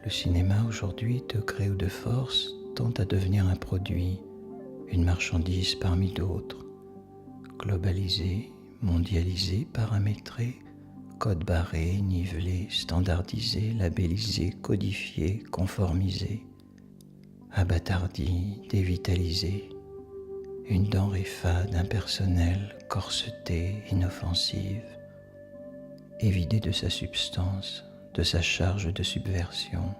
Le cinéma aujourd'hui, de gré ou de force, tend à devenir un produit, une marchandise parmi d'autres, globalisée, mondialisée, paramétrée, code barré, nivelé, standardisé, labellisé, codifié, conformisé, abattardi, dévitalisé, une denrée fade, impersonnelle, corsetée, inoffensive, évidée de sa substance, de sa charge de subversion,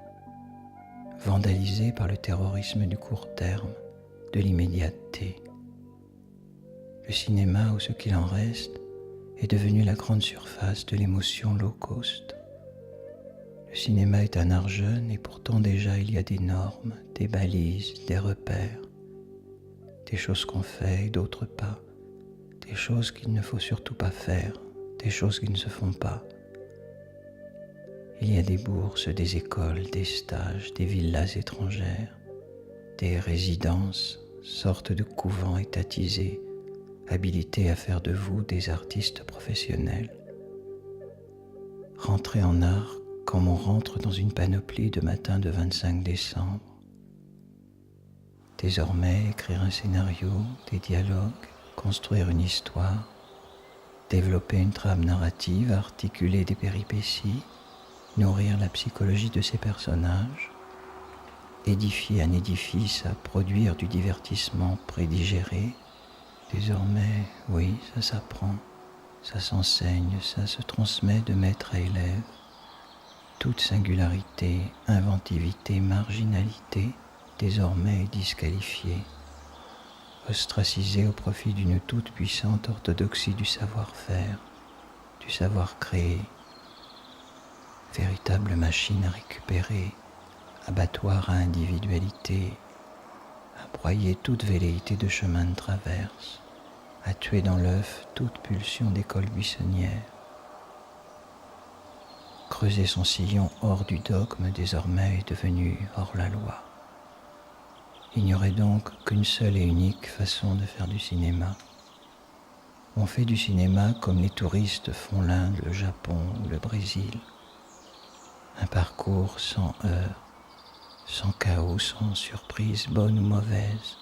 vandalisée par le terrorisme du court terme, de l'immédiateté. Le cinéma, ou ce qu'il en reste, est devenu la grande surface de l'émotion low cost. Le cinéma est un art jeune et pourtant déjà il y a des normes, des balises, des repères, des choses qu'on fait et d'autres pas, des choses qu'il ne faut surtout pas faire, des choses qui ne se font pas. Il y a des bourses, des écoles, des stages, des villas étrangères, des résidences, sortes de couvents étatisés, habilités à faire de vous des artistes professionnels. Rentrez en art comme on rentre dans une panoplie de matin de 25 décembre. Désormais, écrire un scénario, des dialogues, construire une histoire, développer une trame narrative, articuler des péripéties, nourrir la psychologie de ses personnages, édifier un édifice à produire du divertissement prédigéré. Désormais, oui, ça s'apprend, ça s'enseigne, ça se transmet de maître à élève. Toute singularité, inventivité, marginalité, désormais disqualifiée, ostracisée au profit d'une toute-puissante orthodoxie du savoir-faire, du savoir-créer, véritable machine à récupérer, abattoir à individualité, à broyer toute velléité de chemin de traverse, à tuer dans l'œuf toute pulsion d'école buissonnière. Creuser son sillon hors du dogme désormais est devenu hors la loi. Il n'y aurait donc qu'une seule et unique façon de faire du cinéma. On fait du cinéma comme les touristes font l'Inde, le Japon ou le Brésil. Un parcours sans heurts, sans chaos, sans surprise, bonne ou mauvaise.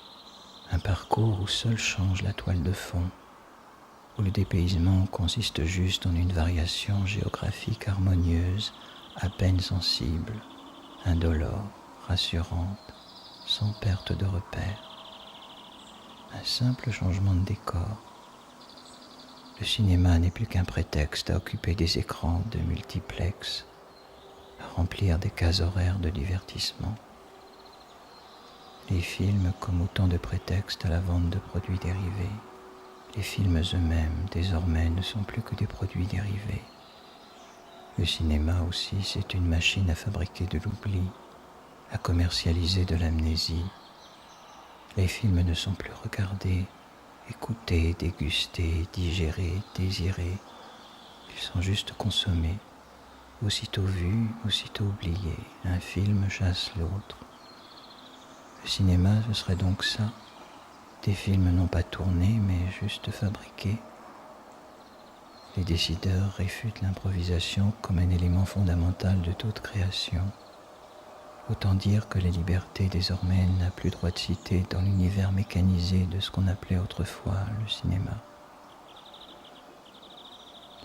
Un parcours où seul change la toile de fond, où le dépaysement consiste juste en une variation géographique harmonieuse, à peine sensible, indolore, rassurante, sans perte de repère. Un simple changement de décor. Le cinéma n'est plus qu'un prétexte à occuper des écrans de multiplex, à remplir des cases horaires de divertissement. Les films comme autant de prétextes à la vente de produits dérivés. Les films eux-mêmes, désormais, ne sont plus que des produits dérivés. Le cinéma aussi, c'est une machine à fabriquer de l'oubli, à commercialiser de l'amnésie. Les films ne sont plus regardés, écoutés, dégustés, digérés, désirés. Ils sont juste consommés, aussitôt vus, aussitôt oubliés. Un film chasse l'autre. Le cinéma, ce serait donc ça. Des films non pas tournés, mais juste fabriqués. Les décideurs réfutent l'improvisation comme un élément fondamental de toute création. Autant dire que la liberté désormais n'a plus droit de cité dans l'univers mécanisé de ce qu'on appelait autrefois le cinéma.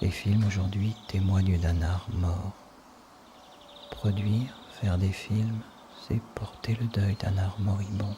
Les films aujourd'hui témoignent d'un art mort. Produire, faire des films, c'est porter le deuil d'un art moribond.